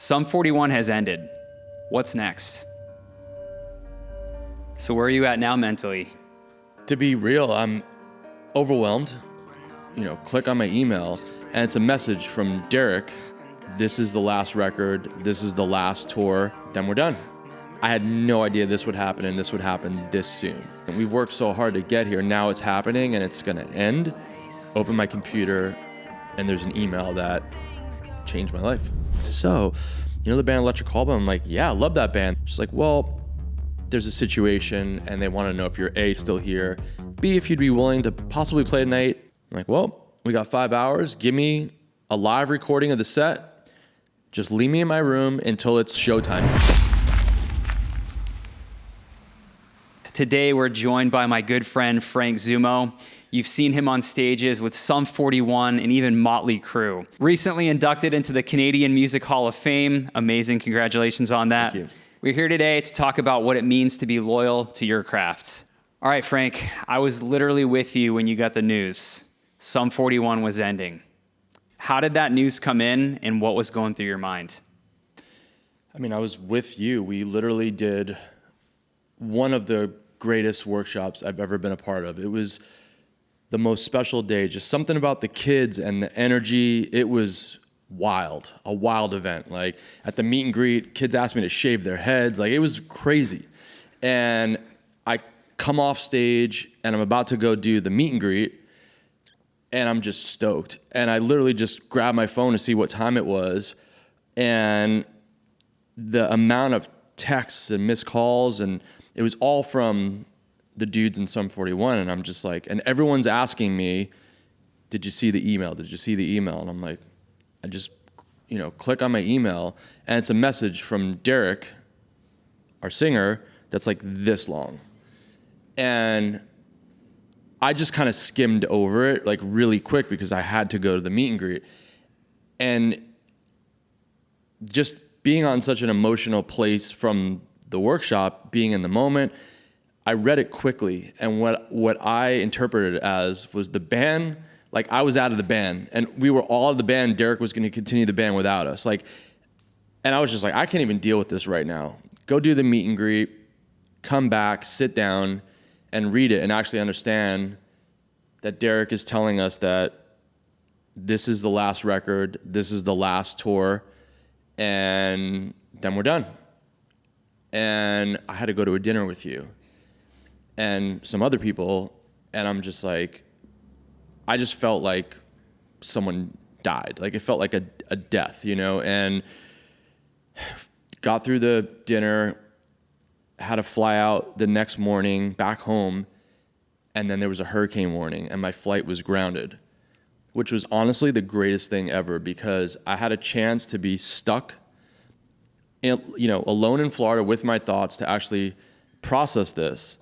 Sum 41 has ended. What's next? So where are you at now mentally? To be real, I'm overwhelmed. Click on my email, and it's a message from Derek. This is the last record. This is the last tour. Then we're done. I had no idea this would happen and this would happen this soon. And we've worked so hard to get here. Now it's happening and it's gonna end. Open my computer and there's an email that changed my life. So, the band Electric Callboy? I'm like, yeah, I love that band. She's like, well, there's a situation and they wanna know if you're A, still here, B, if you'd be willing to possibly play tonight. I'm like, well, we got 5 hours. Give me a live recording of the set. Just leave me in my room until it's showtime. Today, we're joined by my good friend, Frank Zummo. You've seen him on stages with Sum 41 and even Motley Crue. Recently inducted into the Canadian Music Hall of Fame. Amazing, congratulations on that. Thank you. We're here today to talk about what it means to be loyal to your craft. All right, Frank, I was literally with you when you got the news. Sum 41 was ending. How did that news come in and what was going through your mind? I was with you. We literally did one of the greatest workshops I've ever been a part of. It was the most special day, just something about the kids and the energy. It was wild, a wild event. Like at the meet and greet, kids asked me to shave their heads. Like it was crazy. And I come off stage and I'm about to go do the meet and greet and I'm just stoked. And I literally just grabbed my phone to see what time it was. And the amount of texts and missed calls, and it was all from the dudes in Sum 41. And I'm just like, and everyone's asking me, did you see the email? Did you see the email? And I'm like, I just, click on my email and it's a message from Derek, our singer, that's like this long. And I just kind of skimmed over it like really quick because I had to go to the meet and greet. And just being on such an emotional place from the workshop, being in the moment, I read it quickly. And what I interpreted as was the band, like I was out of the band and we were all of the band. Derek was going to continue the band without us. And I was just like, I can't even deal with this right now. Go do the meet and greet, come back, sit down and read it and actually understand that Derek is telling us that this is the last record, this is the last tour, and then we're done. And I had to go to a dinner with you and some other people, and I'm just like, I just felt like someone died. Like it felt like a death, and got through the dinner, had to fly out the next morning back home, and then there was a hurricane warning and my flight was grounded, which was honestly the greatest thing ever because I had a chance to be stuck alone in Florida with my thoughts to actually process this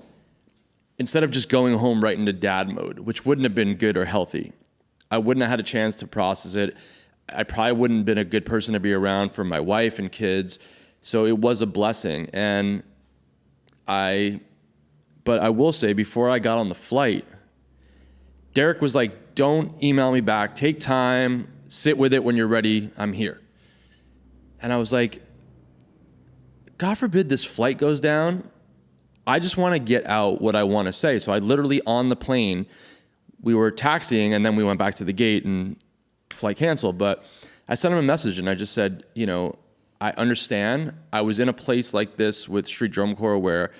instead of just going home right into dad mode, which wouldn't have been good or healthy. I wouldn't have had a chance to process it. I probably wouldn't have been a good person to be around for my wife and kids. So it was a blessing. And but I will say before I got on the flight, Derek was like, don't email me back, take time, sit with it when you're ready, I'm here. And I was like, God forbid this flight goes down. I just want to get out what I want to say. So I literally on the plane, we were taxiing and then we went back to the gate and flight canceled. But I sent him a message and I just said, I understand. I was in a place like this with Street Drum Corps where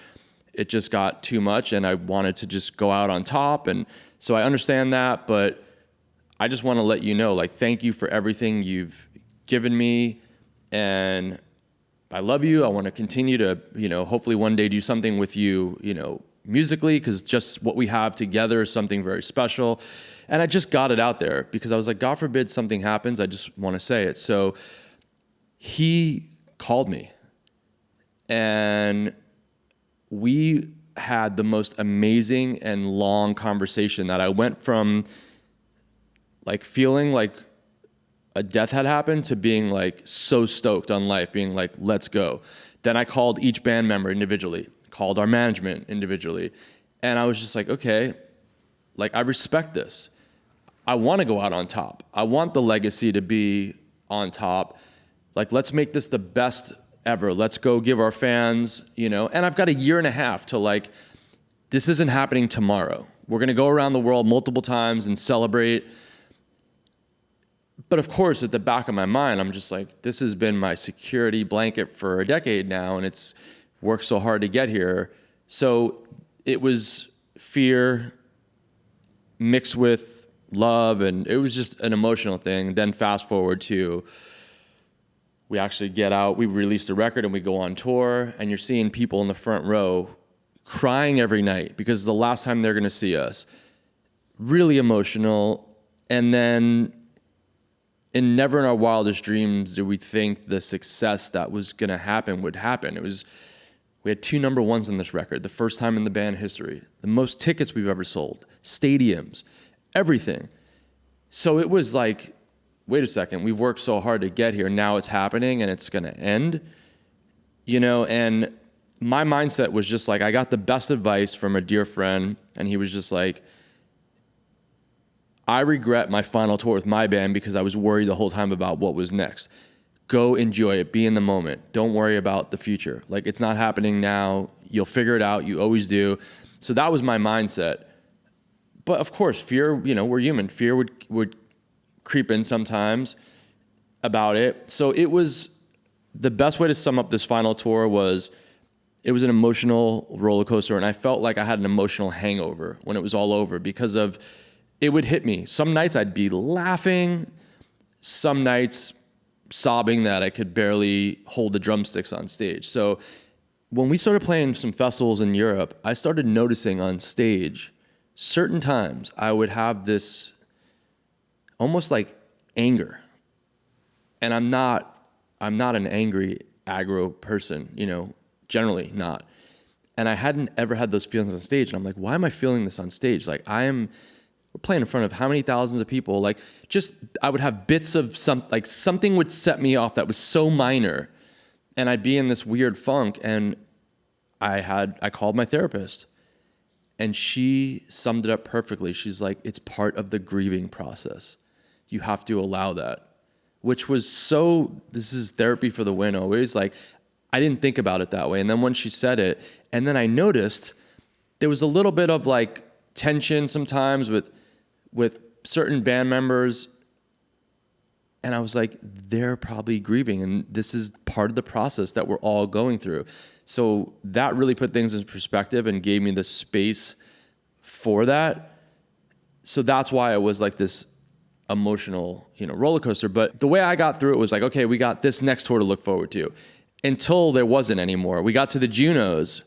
it just got too much and I wanted to just go out on top. And so I understand that, but I just want to let you know, thank you for everything you've given me. And I love you. I want to continue to, hopefully one day do something with you, musically, because just what we have together is something very special. And I just got it out there because I was like, God forbid something happens. I just want to say it. So he called me and we had the most amazing and long conversation that I went from feeling like a death had happened to being so stoked on life, being like, let's go. Then I called each band member individually, called our management individually. And I was just like, okay, I respect this. I want to go out on top. I want the legacy to be on top. Like, let's make this the best ever. Let's go give our fans, you know, and I've got a year and a half to like, this isn't happening tomorrow. We're going to go around the world multiple times and celebrate. But of course, at the back of my mind, I'm just like, this has been my security blanket for a decade now, and it's worked so hard to get here. So it was fear mixed with love, and it was just an emotional thing. Then fast forward to, we actually get out, we release the record, and we go on tour, and you're seeing people in the front row crying every night because it's the last time they're going to see us. Really emotional. And then never in our wildest dreams did we think the success that was going to happen would happen. We had 2 number ones on this record, the first time in the band history, the most tickets we've ever sold, stadiums, everything. So it was like, wait a second, we've worked so hard to get here. Now it's happening and it's going to end, you know? And my mindset was just like, I got the best advice from a dear friend, and he was just like, I regret my final tour with my band because I was worried the whole time about what was next. Go enjoy it, be in the moment. Don't worry about the future. Like, it's not happening now. You'll figure it out. You always do. So that was my mindset. But of course, fear, you know, we're human. Fear would creep in sometimes about it. So it was, the best way to sum up this final tour was, it was an emotional roller coaster, and I felt like I had an emotional hangover when it was all over because of, it would hit me. Some nights I'd be laughing, some nights sobbing that I could barely hold the drumsticks on stage. So when we started playing some festivals in Europe, I started noticing on stage, certain times I would have this almost like anger. And I'm not an angry, aggro person, you know, generally not. And I hadn't ever had those feelings on stage. And I'm like, why am I feeling this on stage? Like, we're playing in front of how many thousands of people? Like, just, I would have bits of something would set me off that was so minor. And I'd be in this weird funk. And I called my therapist, and she summed it up perfectly. She's like, it's part of the grieving process. You have to allow that, which was so, this is therapy for the win always. Like, I didn't think about it that way. And then when she said it, and then I noticed there was a little bit of like tension sometimes with certain band members. And I was like, they're probably grieving, and this is part of the process that we're all going through. So that really put things in perspective and gave me the space for that. So that's why it was like this emotional, you know, roller coaster. But the way I got through it was like, okay, we got this next tour to look forward to. Until there wasn't anymore. We got to the Junos.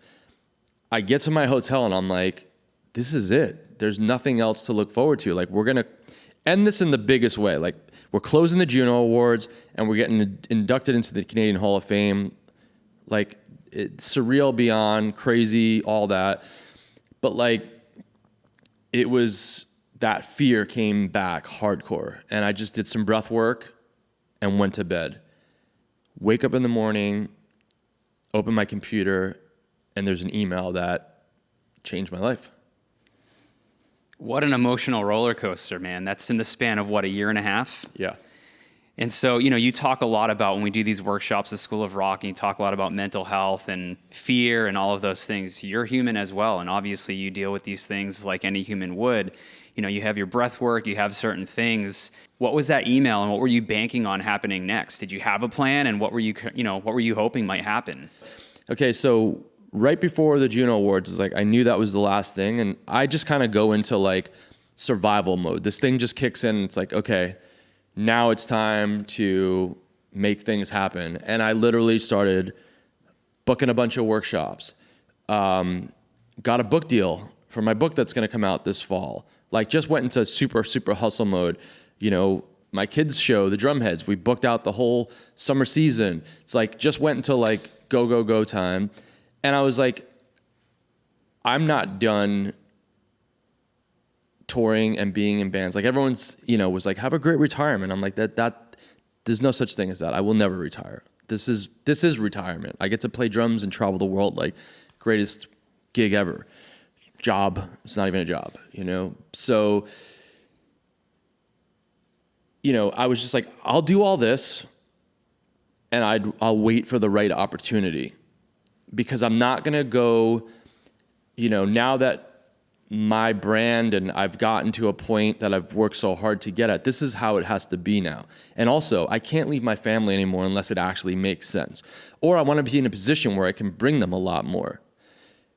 I get to my hotel and I'm like, this is it. There's nothing else to look forward to. Like, we're going to end this in the biggest way. Like, we're closing the Juno Awards and we're getting inducted into the Canadian Hall of Fame. Like, it's surreal beyond, crazy, all that. But like, it was, that fear came back hardcore. And I just did some breath work and went to bed. Wake up in the morning, open my computer, and there's an email that changed my life. What an emotional roller coaster, man. That's in the span of what, a year and a half? Yeah. And so, you know, you talk a lot about, when we do these workshops at School of Rock, and you talk a lot about mental health and fear and all of those things. You're human as well. And obviously you deal with these things like any human would. You know, you have your breath work, you have certain things. What was that email, and what were you banking on happening next? Did you have a plan, and what were you hoping might happen? Okay, so right before the Juno Awards, is like, I knew that was the last thing, and I just kind of go into like survival mode. This thing just kicks in, and it's like, okay, now it's time to make things happen. And I literally started booking a bunch of workshops. Got a book deal for my book that's going to come out this fall. Like, just went into super, super hustle mode. You know, my kids' show, the Drumheads, we booked out the whole summer season. It's like, just went into like go, go, go time. And I was like, I'm not done touring and being in bands. Like, everyone's, you know, was like, have a great retirement. I'm like, that there's no such thing as that. I will never retire. This is retirement. I get to play drums and travel the world. Like, greatest gig ever. Job, it's not even a job, you know? So, you know, I was just like, I'll do all this, and I'll wait for the right opportunity, because I'm not going to go, now that my brand and I've gotten to a point that I've worked so hard to get at, this is how it has to be now. And also, I can't leave my family anymore unless it actually makes sense. Or I want to be in a position where I can bring them a lot more.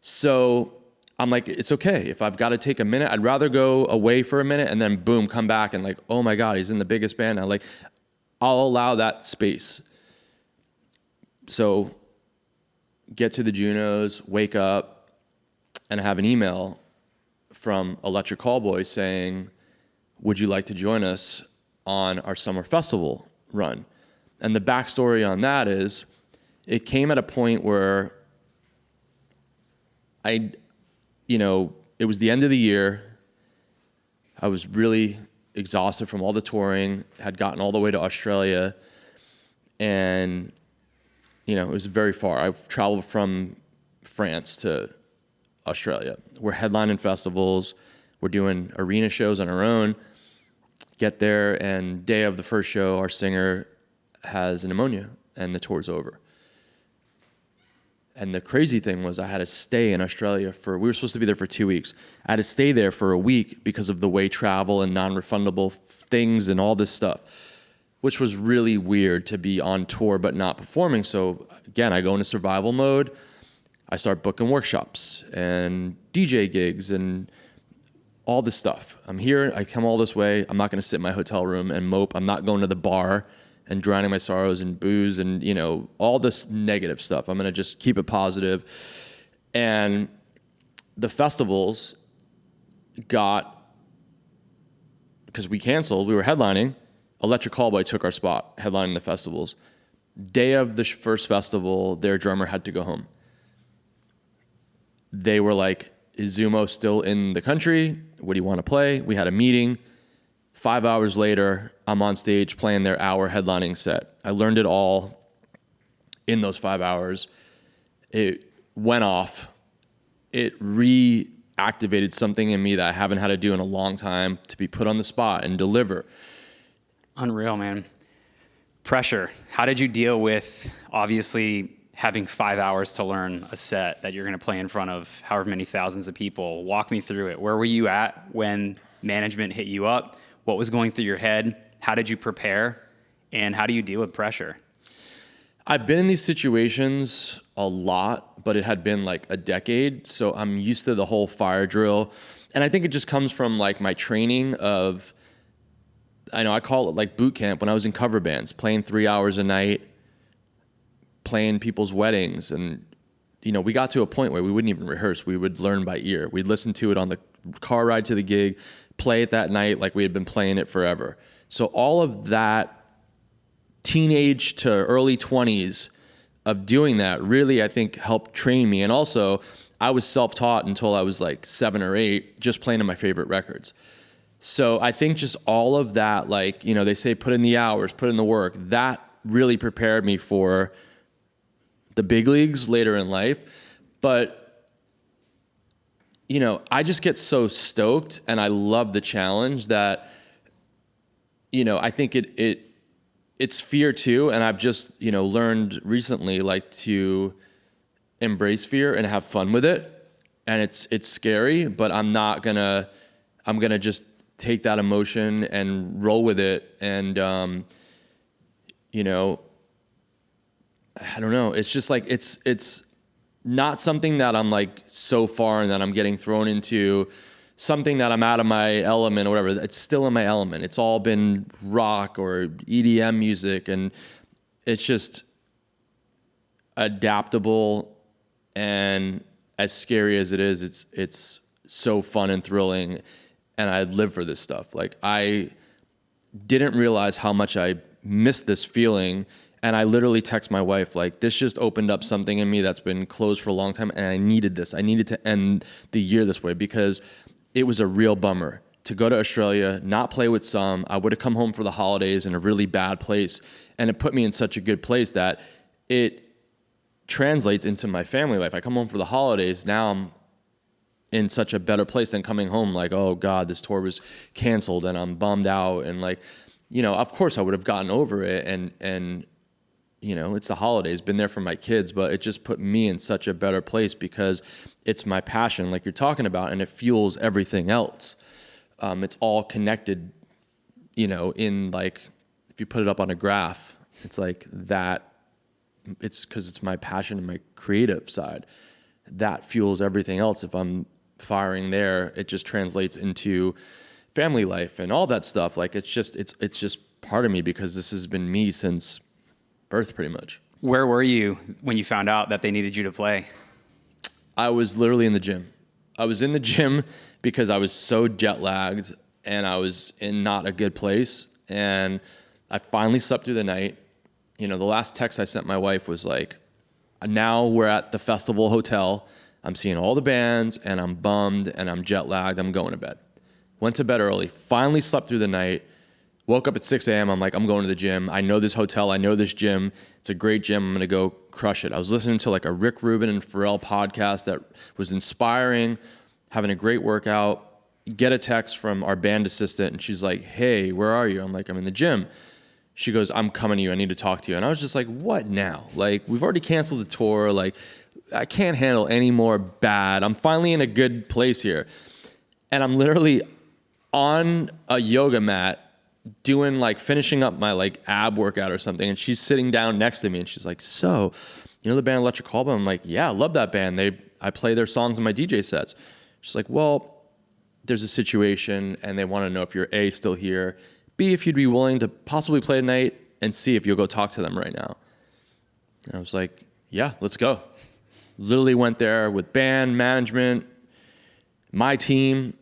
So I'm like, it's okay. If I've got to take a minute, I'd rather go away for a minute and then boom, come back and like, oh my God, he's in the biggest band now. Like, I'll allow that space. So get to the Junos, wake up, and have an email from Electric Callboy saying, would you like to join us on our summer festival run? And the backstory on that is, it came at a point where it was the end of the year. I was really exhausted from all the touring, had gotten all the way to Australia, and it was very far. I've traveled from France to Australia. We're headlining festivals. We're doing arena shows on our own. Get there, and day of the first show, our singer has pneumonia, and the tour's over. And the crazy thing was, I had to stay in Australia we were supposed to be there for 2 weeks. I had to stay there for a week because of the way travel and non-refundable things and all this stuff, which was really weird to be on tour but not performing. So again, I go into survival mode. I start booking workshops and DJ gigs and all this stuff. I'm here, I come all this way. I'm not going to sit in my hotel room and mope. I'm not going to the bar and drowning my sorrows in booze and, all this negative stuff. I'm going to just keep it positive. And the festivals because we canceled, we were headlining. Electric Callboy took our spot, headlining the festivals. Day of the first festival, their drummer had to go home. They were like, is Zummo still in the country? What do you want to play? We had a meeting. 5 hours later, I'm on stage playing their hour headlining set. I learned it all in those 5 hours. It went off. It reactivated something in me that I haven't had to do in a long time, to be put on the spot and deliver. Unreal, man. Pressure. How did you deal with, obviously, having 5 hours to learn a set that you're going to play in front of however many thousands of people? Walk me through it. Where were you at when management hit you up? What was going through your head? How did you prepare? And how do you deal with pressure? I've been in these situations a lot, but it had been like a decade. So I'm used to the whole fire drill. And I think it just comes from like my training of, I call it like boot camp when I was in cover bands, playing 3 hours a night, playing people's weddings. And, we got to a point where we wouldn't even rehearse. We would learn by ear. We'd listen to it on the car ride to the gig, play it that night like we had been playing it forever. So all of that teenage to early 20s of doing that really, I think, helped train me. And also, I was self-taught until I was like 7 or 8, just playing in my favorite records. So I think just all of that, like, they say put in the hours, put in the work, that really prepared me for the big leagues later in life. But I just get so stoked and I love the challenge that, I think it's fear too. And I've just, learned recently, like, to embrace fear and have fun with it. And it's scary, but I'm going to just take that emotion and roll with it. And, I don't know. It's just like, it's not something that I'm like so far and that I'm getting thrown into something that I'm out of my element or whatever. It's still in my element. It's all been rock or EDM music, and it's just adaptable. And as scary as it is, it's so fun and thrilling. And I live for this stuff. Like, I didn't realize how much I missed this feeling. And I literally text my wife, like, this just opened up something in me that's been closed for a long time, and I needed this. I needed to end the year this way, because it was a real bummer to go to Australia, not play with some. I would have come home for the holidays in a really bad place, and it put me in such a good place that it translates into my family life. I come home for the holidays, now I'm in such a better place than coming home like, oh God, this tour was canceled and I'm bummed out. And like, of course I would have gotten over it and it's the holidays, been there for my kids, but it just put me in such a better place because it's my passion, like you're talking about, and it fuels everything else. It's all connected, in like, if you put it up on a graph, it's like that. It's because it's my passion and my creative side that fuels everything else. If I'm firing there, it just translates into family life and all that stuff. Like it's just part of me because this has been me since birth, pretty much. Where were you when you found out that they needed you to play? I was literally in the gym. I was in the gym because I was so jet lagged and I was in not a good place. And I finally slept through the night. The last text I sent my wife was like, now we're at the festival hotel. I'm seeing all the bands and I'm bummed and I'm jet lagged. I'm going to bed. Went to bed early, finally slept through the night, woke up at 6 a.m. I'm like, I'm going to the gym. I know this hotel. I know this gym. It's a great gym. I'm going to go crush it. I was listening to like a Rick Rubin and Pharrell podcast that was inspiring, having a great workout. Get a text from our band assistant and she's like, hey, where are you? I'm like, I'm in the gym. She goes, I'm coming to you. I need to talk to you. And I was just like, what now? Like, we've already canceled the tour. Like, I can't handle any more bad. I'm finally in a good place here. And I'm literally on a yoga mat doing like finishing up my like ab workout or something. And she's sitting down next to me and she's like, so, the band Electric Callboy? I'm like, yeah, I love that band. I play their songs in my DJ sets. She's like, well, there's a situation and they want to know if you're A, still here, B, if you'd be willing to possibly play tonight, and C, if you'll go talk to them right now. And I was like, yeah, let's go. Literally went there with band, management, my team,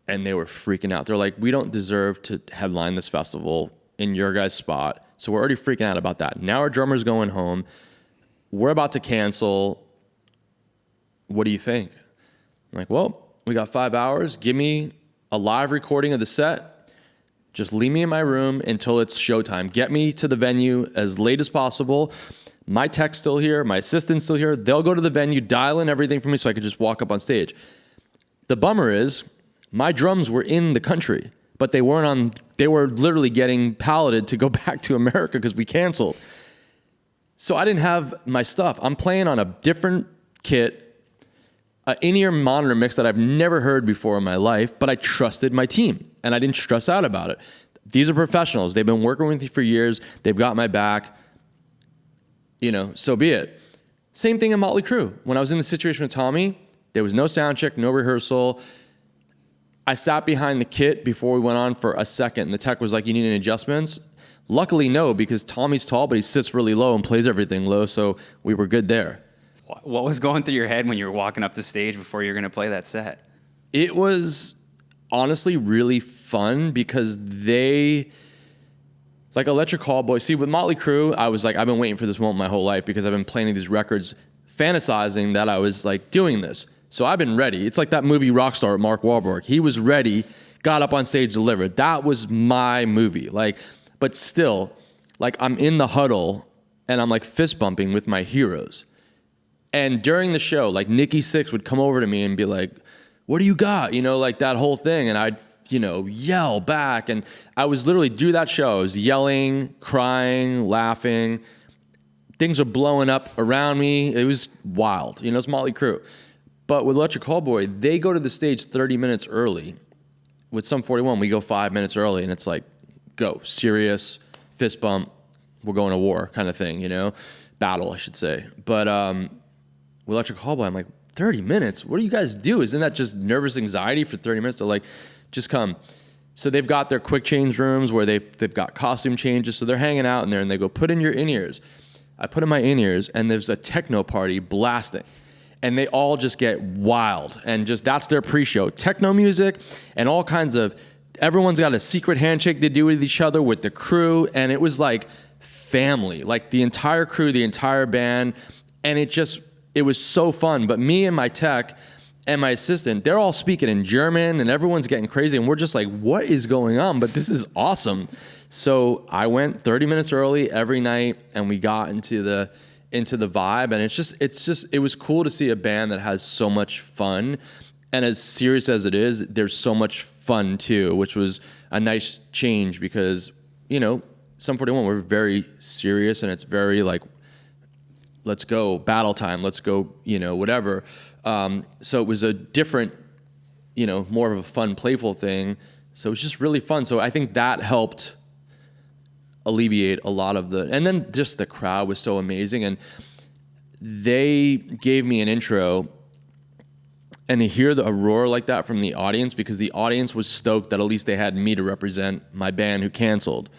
and they were freaking out. They're like, we don't deserve to headline this festival in your guys' spot. So we're already freaking out about that. Now our drummer's going home. We're about to cancel. What do you think? I'm like, well, we got 5 hours. Give me a live recording of the set. Just leave me in my room until it's showtime. Get me to the venue as late as possible. My tech's still here. My assistant's still here. They'll go to the venue, dial in everything for me so I could just walk up on stage. The bummer is my drums were in the country, but they weren't on. They were literally getting palleted to go back to America because we canceled. So I didn't have my stuff. I'm playing on a different kit, an in-ear monitor mix that I've never heard before in my life, but I trusted my team and I didn't stress out about it. These are professionals. They've been working with me for years. They've got my back. So be it. Same thing in Motley Crue. When I was in the situation with Tommy, there was no sound check, no rehearsal. I sat behind the kit before we went on for a second, and the tech was like, you need any adjustments? Luckily, no, because Tommy's tall, but he sits really low and plays everything low, so we were good there. What was going through your head when you were walking up the stage before you were going to play that set? It was honestly really fun because like Electric Callboy. See, with Motley Crue, I was like, I've been waiting for this moment my whole life because I've been playing these records, fantasizing that I was like doing this. So I've been ready. It's like that movie Rockstar with Mark Wahlberg. He was ready, got up on stage, delivered. That was my movie. But still, I'm in the huddle and I'm fist bumping with my heroes. And during the show, Nikki Sixx would come over to me and be like, what do you got? That whole thing. And I'd, yell back. And I was literally through that show. I was yelling, crying, laughing. Things are blowing up around me. It was wild. It's Motley Crue. But with Electric Callboy, they go to the stage 30 minutes early. With Sum 41, we go 5 minutes early. And it's go, serious, fist bump, we're going to war kind of thing, battle, I should say. But with Electric Callboy, I'm 30 minutes? What do you guys do? Isn't that just nervous anxiety for 30 minutes? They're like, just come. So they've got their quick change rooms where they've got costume changes. So they're hanging out in there and they go, put in your in-ears. I put in my in-ears and there's a techno party blasting. And they all just get wild. And that's their pre-show. Techno music and all kinds of, everyone's got a secret handshake they do with each other with the crew. And it was like family, the entire crew, the entire band. And it was so fun. But me and my tech and my assistant, they're all speaking in German and everyone's getting crazy. And we're just like, what is going on? But this is awesome. So I went 30 minutes early every night and we got into the vibe. And it was cool to see a band that has so much fun. And as serious as it is, there's so much fun too, which was a nice change because, Sum 41, we're very serious, and it's very like, let's go, battle time, let's go, whatever. So it was a different, more of a fun, playful thing. So it was just really fun. So I think that helped alleviate a lot of and then just the crowd was so amazing. And they gave me an intro, and to hear a roar like that from the audience, because the audience was stoked that at least they had me to represent my band who canceled.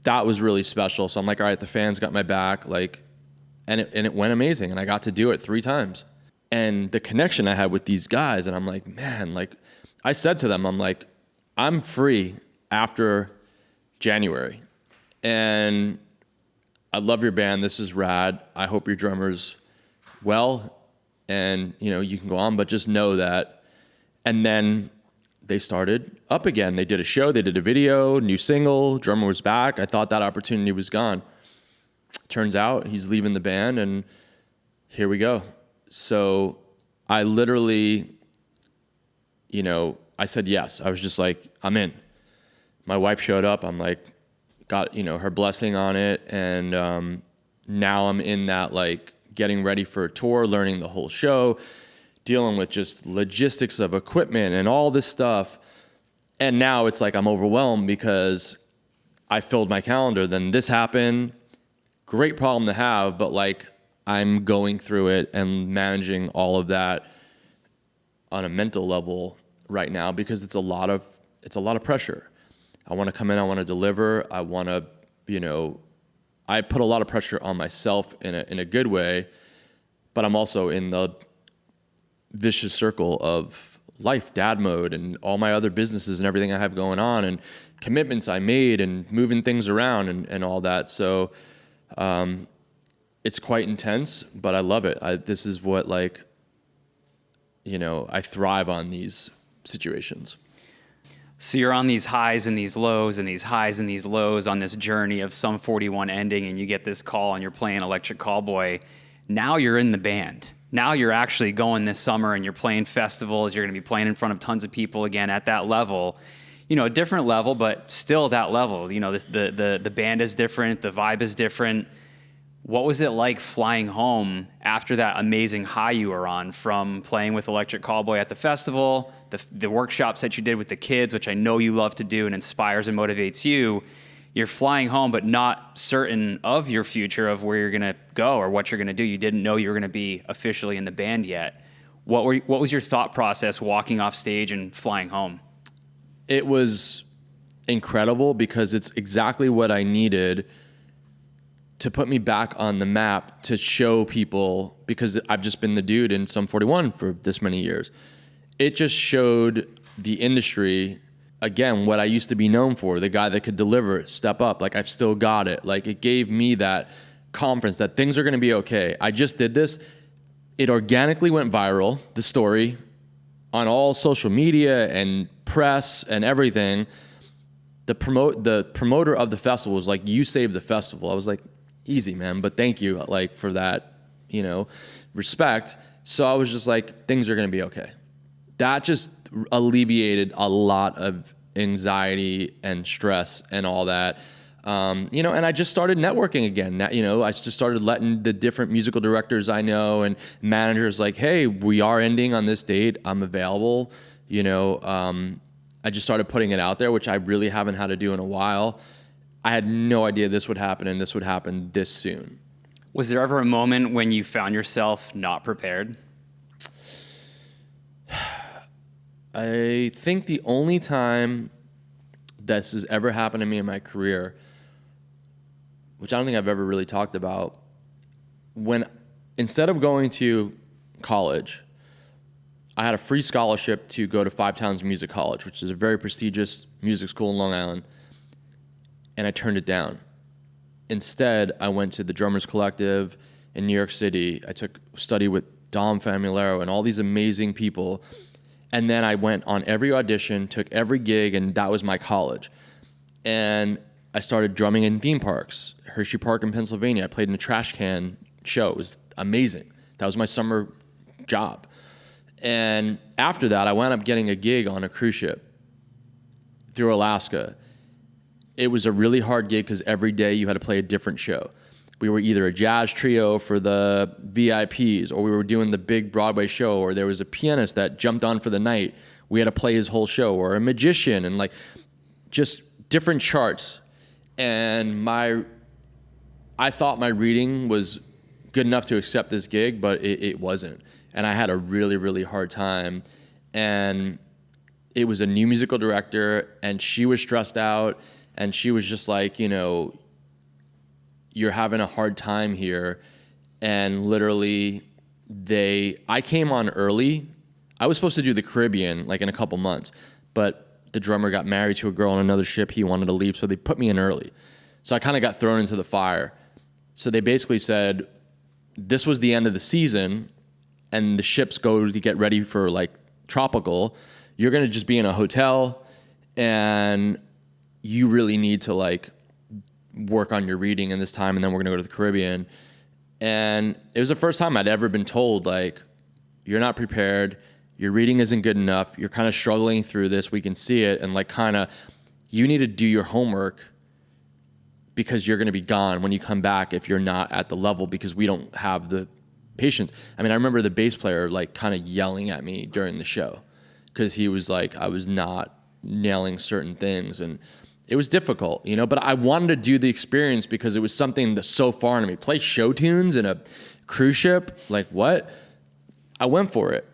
That was really special. So I'm like, all right, the fans got my back, and it went amazing. And I got to do it 3 times. And the connection I had with these guys, and I'm like, man, I said to them, I'm like, I'm free after January. And I love your band. This is rad. I hope your drummer's well, and you can go on, but just know that. And then they started up again. They did a show, they did a video, new single, drummer was back. I thought that opportunity was gone. Turns out he's leaving the band, and here we go. So I literally, I said yes. I was just like, I'm in. My wife showed up. I'm like, got, her blessing on it. And now I'm in that, getting ready for a tour, learning the whole show, dealing with just logistics of equipment and all this stuff. And now it's like I'm overwhelmed because I filled my calendar. Then this happened. Great problem to have, but I'm going through it and managing all of that on a mental level right now, because it's a lot of pressure. I want to come in, I want to deliver, I want to, I put a lot of pressure on myself in a good way, but I'm also in the vicious circle of life, dad mode, and all my other businesses and everything I have going on, and commitments I made, and moving things around, and all that. So it's quite intense, but I love it. This is what I thrive on these situations. So you're on these highs and these lows and these highs and these lows on this journey of Sum 41 ending, and you get this call and you're playing Electric Callboy. Now you're in the band. Now you're actually going this summer and you're playing festivals. You're going to be playing in front of tons of people again at that level. A different level, but still that level. The band is different. The vibe is different. What was it like flying home after that amazing high you were on from playing with Electric Callboy at the festival, the workshops that you did with the kids, which I know you love to do and inspires and motivates you? You're flying home, but not certain of your future, of where you're going to go or what you're going to do. You didn't know you were going to be officially in the band yet. What was your thought process walking off stage and flying home? It was incredible, because it's exactly what I needed to put me back on the map, to show people, because I've just been the dude in Sum 41 for this many years. It just showed the industry, again, what I used to be known for, the guy that could deliver, step up, I've still got it. It gave me that confidence that things are going to be okay. I just did this. It organically went viral, the story, on all social media and press and everything. The promoter of the festival was like, you saved the festival. I was like, easy, man, but thank you, for that, respect. So I was just like, things are going to be okay. That just alleviated a lot of anxiety and stress and all that. And I just started networking again. I just started letting the different musical directors I know and managers hey, we are ending on this date. I'm available. I just started putting it out there, which I really haven't had to do in a while. I had no idea this would happen, and this would happen this soon. Was there ever a moment when you found yourself not prepared? I think the only time this has ever happened to me in my career, which I don't think I've ever really talked about, when instead of going to college, I had a free scholarship to go to Five Towns Music College, which is a very prestigious music school in Long Island, and I turned it down. Instead, I went to the Drummers Collective in New York City. I took study with Dom Famularo and all these amazing people, and then I went on every audition, took every gig, and that was my college. And I started drumming in theme parks. Hershey Park in Pennsylvania. I played in a trash can show. It was amazing. That was my summer job. And after that, I wound up getting a gig on a cruise ship through Alaska. it was a really hard gig because every day you had to play a different show. We were either a jazz trio for the VIPs, or we were doing the big Broadway show, or there was a pianist that jumped on for the night. We had to play his whole show, or a magician, and like just different charts. And I thought my reading was good enough to accept this gig, but it wasn't. And I had a really, really hard time. And it was a new musical director, and she was stressed out, and she was just like, you know, you're having a hard time here. And literally I came on early. I was supposed to do the Caribbean like in a couple months, but the drummer got married to a girl on another ship. He wanted to leave, so they put me in early. So I kind of got thrown into the fire. So they basically said, this was the end of the season, and the ships go to get ready for like tropical. You're going to just be in a hotel, and you really need to like work on your reading in this time, and then we're going to go to the Caribbean. And it was the first time I'd ever been told, like, you're not prepared, your reading isn't good enough, you're kind of struggling through this, we can see it, and like kind of you need to do your homework because you're going to be gone when you come back if you're not at the level, because we don't have the patience. I mean, I remember the bass player like kind of yelling at me during the show because he was like, I was not nailing certain things, and it was difficult, you know, but I wanted to do the experience because it was something that's so foreign to me. Play show tunes in a cruise ship, like what? I went for it.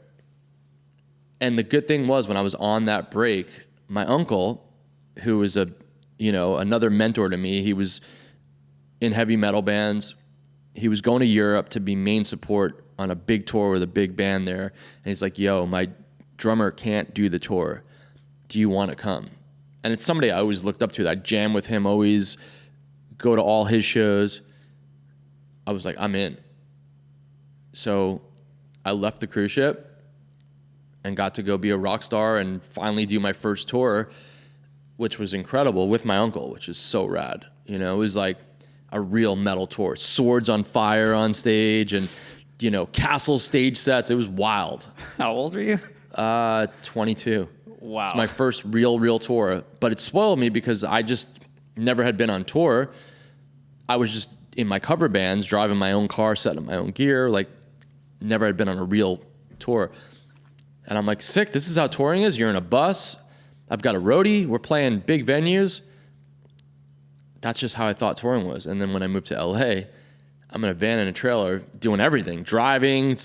And the good thing was, when I was on that break, my uncle, who was another mentor to me, he was in heavy metal bands. He was going to Europe to be main support on a big tour with a big band there. And he's like, yo, my drummer can't do the tour. Do you want to come? And it's somebody I always looked up to. I'd jam with him, always go to all his shows. I was like, I'm in. So I left the cruise ship and got to go be a rock star and finally do my first tour, which was incredible, with my uncle, which is so rad. You know, it was like a real metal tour. Swords on fire on stage and, you know, castle stage sets. It was wild. How old were you? 22. Wow. It's my first real tour, but it spoiled me because I just never had been on tour. I was just in my cover bands, driving my own car, setting up my own gear, like never had been on a real tour. And I'm like, sick, this is how touring is? You're in a bus, I've got a roadie, we're playing big venues. That's just how I thought touring was. And then when I moved to LA, I'm in a van and a trailer doing everything, driving,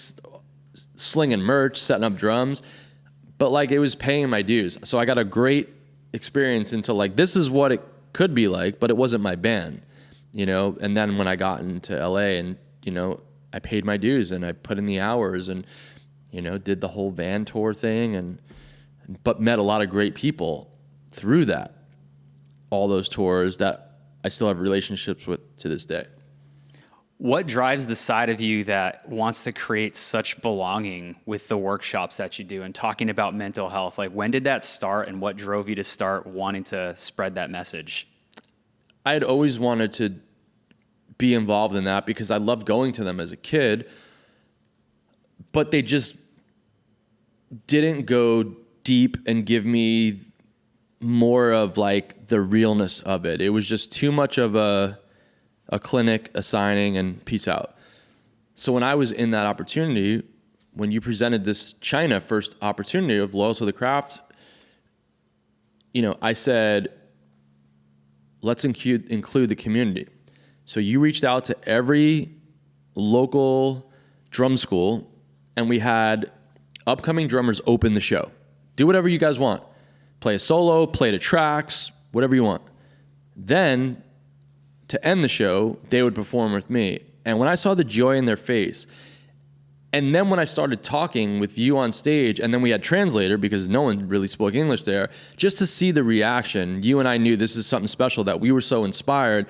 slinging merch, setting up drums. But like it was paying my dues. So I got a great experience into like, this is what it could be like, but it wasn't my band, you know? And then when I got into LA and, you know, I paid my dues and I put in the hours and, you know, did the whole van tour thing but met a lot of great people through that, all those tours that I still have relationships with to this day. What drives the side of you that wants to create such belonging with the workshops that you do and talking about mental health? Like, when did that start, and what drove you to start wanting to spread that message? I had always wanted to be involved in that because I loved going to them as a kid, but they just didn't go deep and give me more of like the realness of it. It was just too much of a clinic, a signing, and peace out. So when I was in that opportunity, when you presented this China first opportunity of Loyal to the Craft, you know, I said, let's include the community. So you reached out to every local drum school, and we had upcoming drummers open the show. Do whatever you guys want. Play a solo, play the tracks, whatever you want. Then to end the show, they would perform with me. And when I saw the joy in their face, and then when I started talking with you on stage, and then we had translator because no one really spoke English there, just to see the reaction, you and I knew this is something special, that we were so inspired,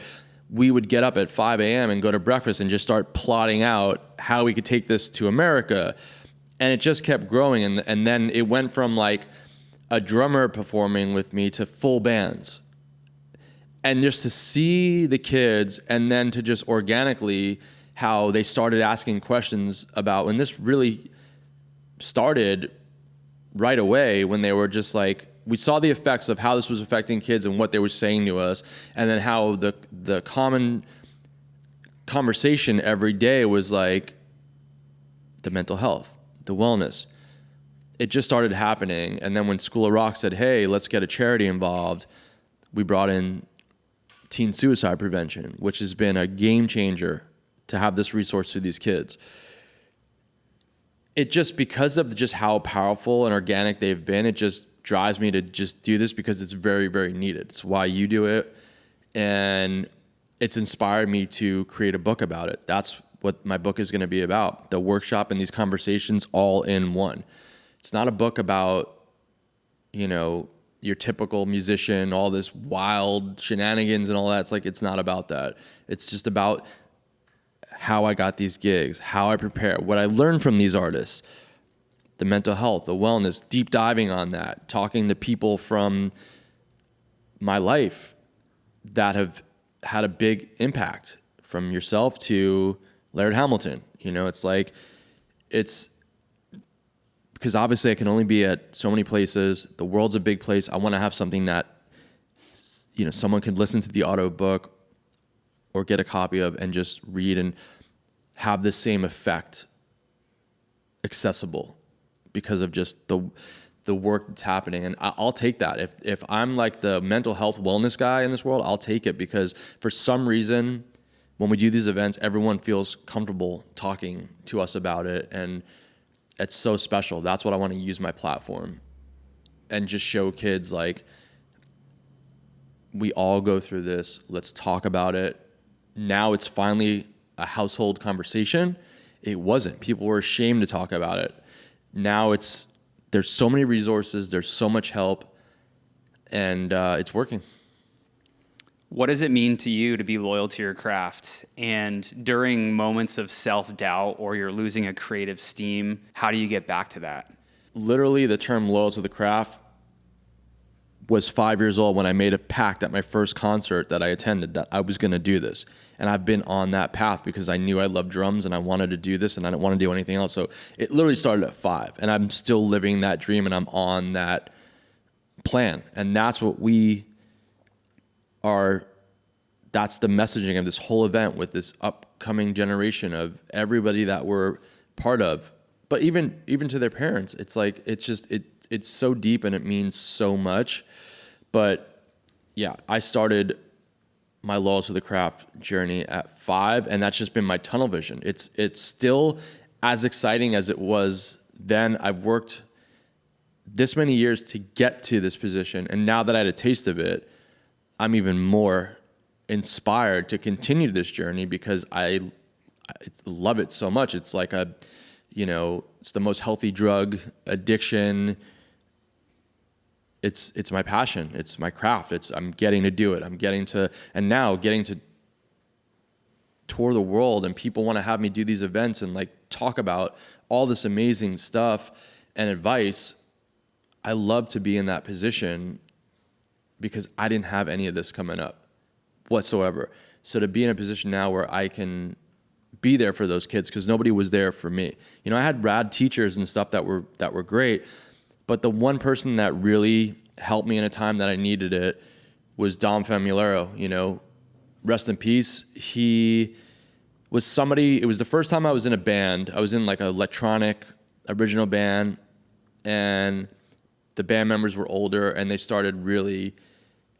we would get up at 5 a.m. and go to breakfast and just start plotting out how we could take this to America. And it just kept growing. And then it went from like a drummer performing with me to full bands. And just to see the kids, and then to just organically how they started asking questions about, when this really started right away, when they were just like, we saw the effects of how this was affecting kids and what they were saying to us, and then how the common conversation every day was like the mental health, the wellness. It just started happening. And then when School of Rock said, hey, let's get a charity involved, we brought in teen suicide prevention, which has been a game changer to have this resource for these kids. It just, because of just how powerful and organic they've been, it just drives me to just do this because it's very, very needed. It's why you do it. And it's inspired me to create a book about it. That's what my book is going to be about. The workshop and these conversations all in one. It's not a book about, your typical musician, all this wild shenanigans and all that. It's like, it's not about that. It's just about how I got these gigs, how I prepare, what I learned from these artists, the mental health, the wellness, deep diving on that, talking to people from my life that have had a big impact, from yourself to Laird Hamilton. It's because obviously I can only be at so many places. The world's a big place. I want to have something that, someone can listen to the audiobook or get a copy of and just read and have the same effect accessible because of just the work that's happening. And I'll take that. If I'm like the mental health wellness guy in this world, I'll take it, because for some reason, when we do these events, everyone feels comfortable talking to us about it. And it's so special. That's what I want to use my platform and just show kids, like, we all go through this. Let's talk about it. Now it's finally a household conversation. It wasn't. People were ashamed to talk about it. Now there's so many resources. There's so much help, and it's working. What does it mean to you to be loyal to your craft? And during moments of self-doubt or you're losing a creative steam, how do you get back to that? Literally, the term loyal to the craft was 5 years old when I made a pact at my first concert that I attended that I was going to do this. And I've been on that path because I knew I loved drums and I wanted to do this and I didn't want to do anything else. So it literally started at 5, and I'm still living that dream, and I'm on that plan. And that's what that's the messaging of this whole event with this upcoming generation of everybody that we're part of. But even to their parents, it's like, it's so deep and it means so much. But yeah, I started my loyal to the craft journey at 5, and that's just been my tunnel vision. It's still as exciting as it was then. I've worked this many years to get to this position, and now that I had a taste of it, I'm even more inspired to continue this journey because I love it so much. It's like it's the most healthy drug addiction. It's my passion. It's my craft. I'm getting to do it. And now getting to tour the world, and people want to have me do these events and like talk about all this amazing stuff and advice. I love to be in that position because I didn't have any of this coming up whatsoever. So to be in a position now where I can be there for those kids, because nobody was there for me. I had rad teachers and stuff that were great, but the one person that really helped me in a time that I needed it was Dom Famulero. Rest in peace. He was somebody. It was the first time I was in a band. I was in like an electronic original band, and the band members were older, and they started really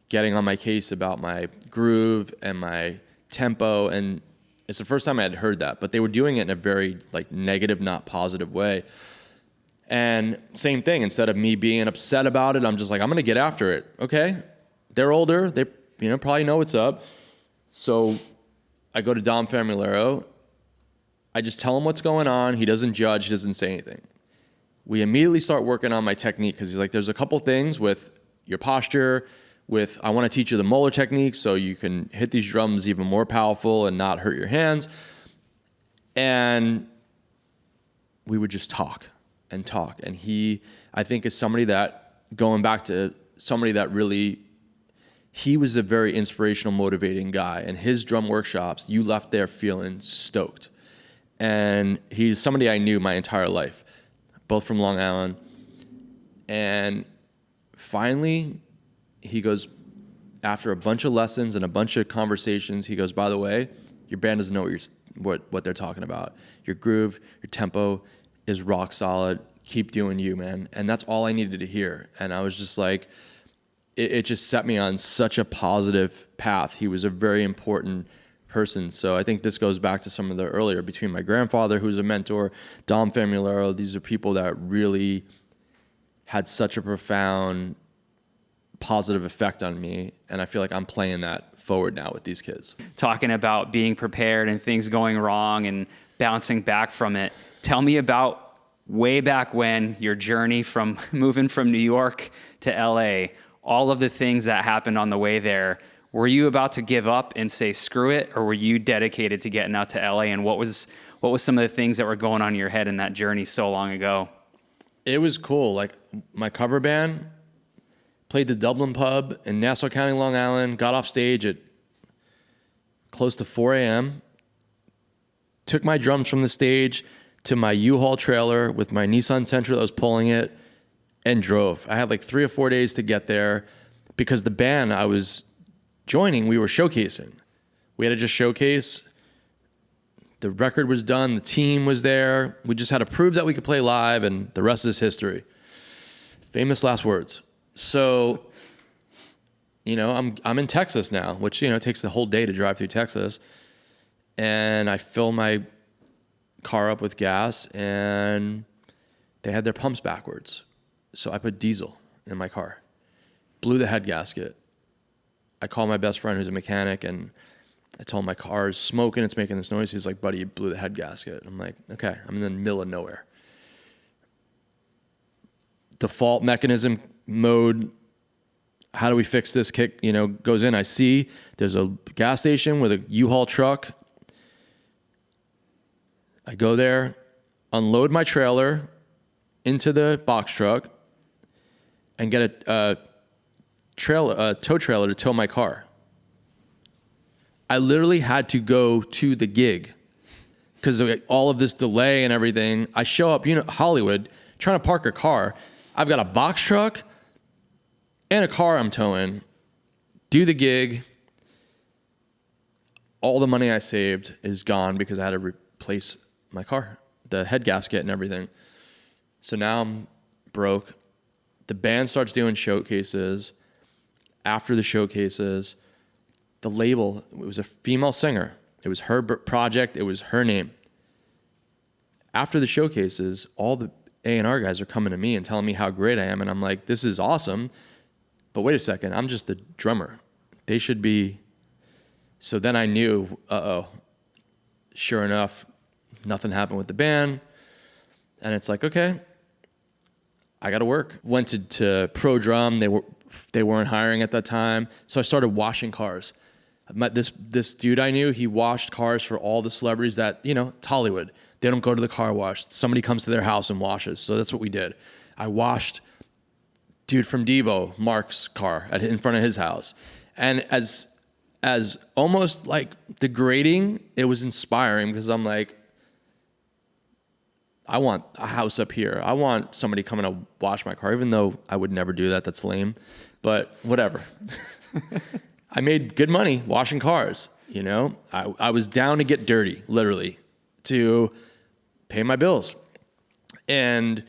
getting on my case about my groove and my tempo. And it's the first time I had heard that, but they were doing it in a very like negative, not positive way. And same thing, instead of me being upset about it, I'm just like, I'm going to get after it. Okay. They're older. They, probably know what's up. So I go to Dom Famulero. I just tell him what's going on. He doesn't judge. He doesn't say anything. We immediately start working on my technique, because he's like, there's a couple things with your posture, I want to teach you the molar technique so you can hit these drums even more powerful and not hurt your hands. And we would just talk and talk. And he, I think, is somebody that, going back to somebody that really, he was a very inspirational, motivating guy. And his drum workshops, you left there feeling stoked. And he's somebody I knew my entire life, both from Long Island. And finally, he goes, after a bunch of lessons and a bunch of conversations, he goes, by the way, your band doesn't know what they're talking about. Your groove, your tempo is rock solid. Keep doing you, man. And that's all I needed to hear. And I was just like, it just set me on such a positive path. He was a very important person. So I think this goes back to some of the earlier, between my grandfather, who's a mentor, Dom Famularo. These are people that really had such a profound positive effect on me. And I feel like I'm playing that forward now with these kids. Talking about being prepared and things going wrong and bouncing back from it. Tell me about way back when, your journey from moving from New York to LA, all of the things that happened on the way there. Were you about to give up and say, screw it? Or were you dedicated to getting out to LA? And what was some of the things that were going on in your head in that journey so long ago? It was cool. Like, my cover band played the Dublin pub in Nassau County, Long Island, got off stage at close to 4 a.m., took my drums from the stage to my U-Haul trailer with my Nissan Sentra that was pulling it, and drove. I had like 3 or 4 days to get there because the band I was joining, we were showcasing. We had to just showcase. The record was done. The team was there. We just had to prove that we could play live, and the rest is history. Famous last words. So, I'm in Texas now, which, it takes the whole day to drive through Texas. And I fill my car up with gas, and they had their pumps backwards. So I put diesel in my car, blew the head gasket. I called my best friend who's a mechanic, and I told him my car is smoking, it's making this noise. He's like, buddy, you blew the head gasket. I'm like, okay, I'm in the middle of nowhere. Default mechanism mode, how do we fix this? Kick, goes in. I see there's a gas station with a U-Haul truck. I go there, unload my trailer into the box truck, and get a tow trailer to tow my car. I literally had to go to the gig because of all of this delay and everything. I show up, Hollywood, trying to park a car. I've got a box truck and a car I'm towing. Do the gig. All the money I saved is gone because I had to replace my car, the head gasket and everything. So now I'm broke. The band starts doing showcases. After the showcases, the label, it was a female singer. It was her project. It was her name. After the showcases, all the A&R guys are coming to me and telling me how great I am. And I'm like, this is awesome. But wait a second, I'm just the drummer. They should be. So then I knew, sure enough, nothing happened with the band. And it's like, okay, I got to work. Went to Pro Drum. They weren't hiring at that time. So I started washing cars. I met this dude I knew. He washed cars for all the celebrities that, it's Hollywood. They don't go to the car wash. Somebody comes to their house and washes. So that's what we did. I washed dude from Devo, Mark's car in front of his house. And as almost like degrading, it was inspiring because I'm like, I want a house up here. I want somebody coming to wash my car, even though I would never do that. That's lame. But whatever. I made good money washing cars, I was down to get dirty, literally, to pay my bills. And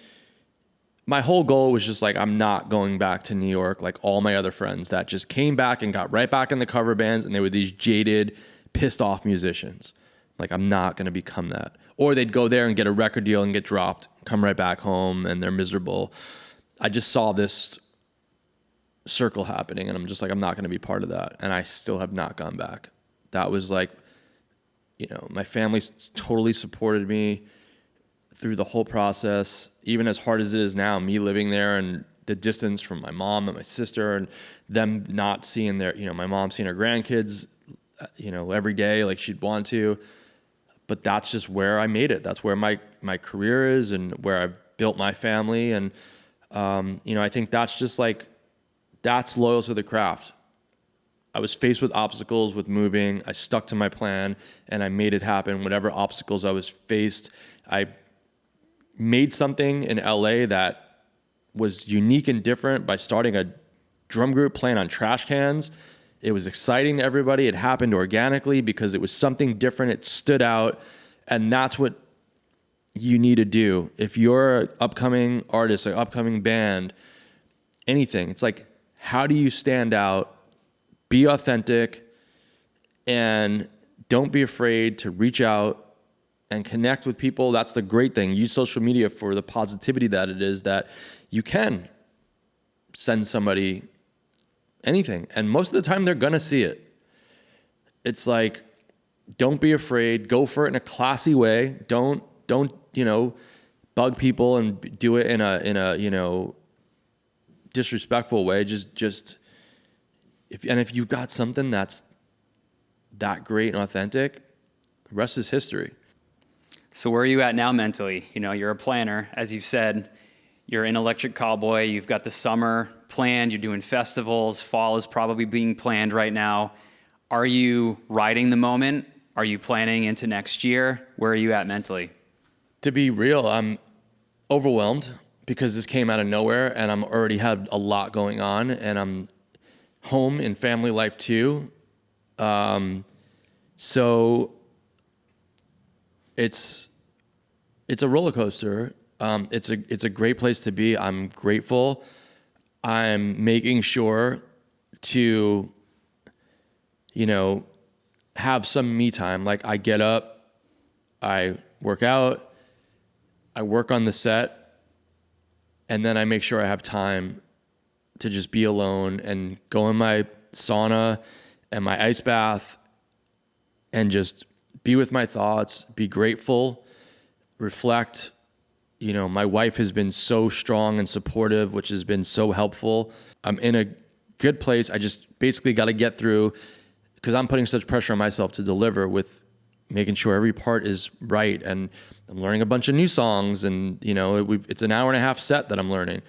my whole goal was just like, I'm not going back to New York like all my other friends that just came back and got right back in the cover bands, and they were these jaded, pissed off musicians. Like, I'm not going to become that. Or they'd go there and get a record deal and get dropped, come right back home, and they're miserable. I just saw this circle happening, and I'm just like, I'm not going to be part of that. And I still have not gone back. That was like, my family totally supported me through the whole process, even as hard as it is now, me living there and the distance from my mom and my sister and them not seeing my mom seeing her grandkids, every day like she'd want to. But that's just where I made it. That's where my career is and where I've built my family. And, I think that's just like, that's loyal to the craft. I was faced with obstacles with moving. I stuck to my plan and I made it happen. Whatever obstacles I was faced, I made something in LA that was unique and different by starting a drum group playing on trash cans. It was exciting to everybody. It happened organically because it was something different. It stood out. And that's what you need to do. If you're an upcoming artist, an upcoming band, anything, it's like, how do you stand out, be authentic, and don't be afraid to reach out and connect with people. That's the great thing. Use social media for the positivity that it is, that you can send somebody anything. And most of the time they're going to see it. It's like, don't be afraid. Go for it in a classy way. Don't, bug people and do it in a, disrespectful way. If you've got something that's that great and authentic, the rest is history. So where are you at now mentally? You're a planner, as you've said. You're in Electric Callboy. You've got the summer planned. You're doing festivals. Fall is probably being planned right now. Are you riding the moment? Are you planning into next year? Where are you at mentally? To be real, I'm overwhelmed because this came out of nowhere and I'm already had a lot going on and I'm home in family life too. So it's a roller coaster. It's a great place to be. I'm grateful. I'm making sure to, have some me time. Like I get up, I work out, I work on the set, and then I make sure I have time to just be alone and go in my sauna and my ice bath and just be with my thoughts, be grateful, reflect. My wife has been so strong and supportive, which has been so helpful. I'm in a good place. I just basically got to get through because I'm putting such pressure on myself to deliver with making sure every part is right. And I'm learning a bunch of new songs and, it's an hour and a half set that I'm learning.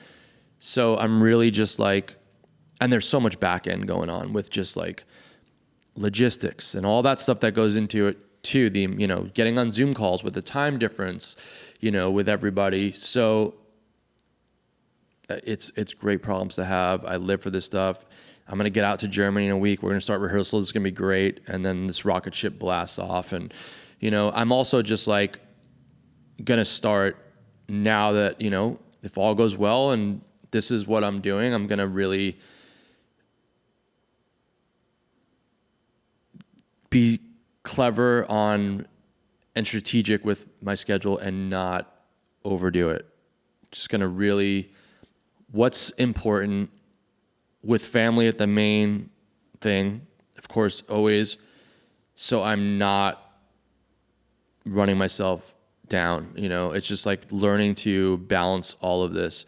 So I'm really just like, and there's so much back end going on with just like logistics and all that stuff that goes into it too. The, getting on Zoom calls with the time difference, with everybody. So it's great problems to have. I live for this stuff. I'm going to get out to Germany in a week. We're going to start rehearsals. It's going to be great. And then this rocket ship blasts off. And, I'm also just like going to start now that, if all goes well and this is what I'm doing, I'm going to really be clever on and strategic with my schedule and not overdo it. Just going to really, what's important with family at the main thing, of course, always. So I'm not running myself down. It's just like learning to balance all of this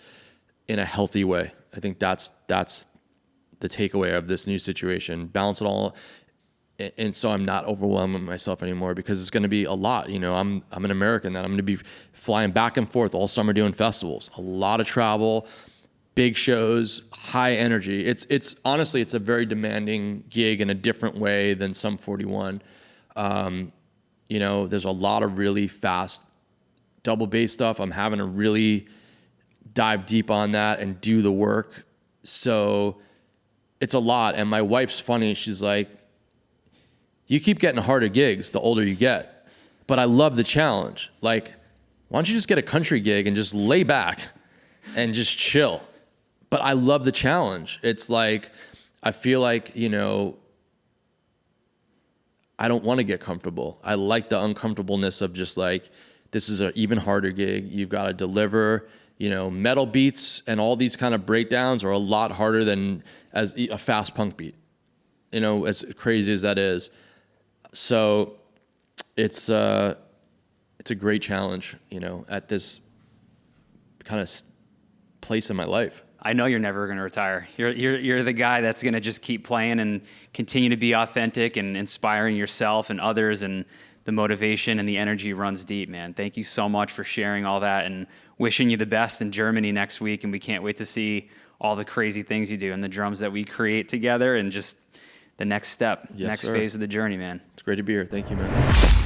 in a healthy way. I think that's the takeaway of this new situation. Balance it all. And so I'm not overwhelming myself anymore because it's going to be a lot. I'm an American that I'm going to be flying back and forth all summer doing festivals, a lot of travel, big shows, high energy. It's honestly, it's a very demanding gig in a different way than Sum 41. There's a lot of really fast double bass stuff. I'm having to really dive deep on that and do the work. So it's a lot. And my wife's funny. She's like, you keep getting harder gigs the older you get, but I love the challenge. Like, why don't you just get a country gig and just lay back and just chill? But I love the challenge. It's like, I feel like, I don't want to get comfortable. I like the uncomfortableness of just like, this is an even harder gig. You've got to deliver, metal beats and all these kind of breakdowns are a lot harder than as a fast punk beat, as crazy as that is. So it's a great challenge, at this kind of place in my life. I know you're never going to retire. You're the guy that's going to just keep playing and continue to be authentic and inspiring yourself and others, and the motivation and the energy runs deep, man. Thank you so much for sharing all that and wishing you the best in Germany next week. And we can't wait to see all the crazy things you do and the drums that we create together and just the next step, Yes, next sir. phase of the journey, man. It's great to be here. Thank you, man.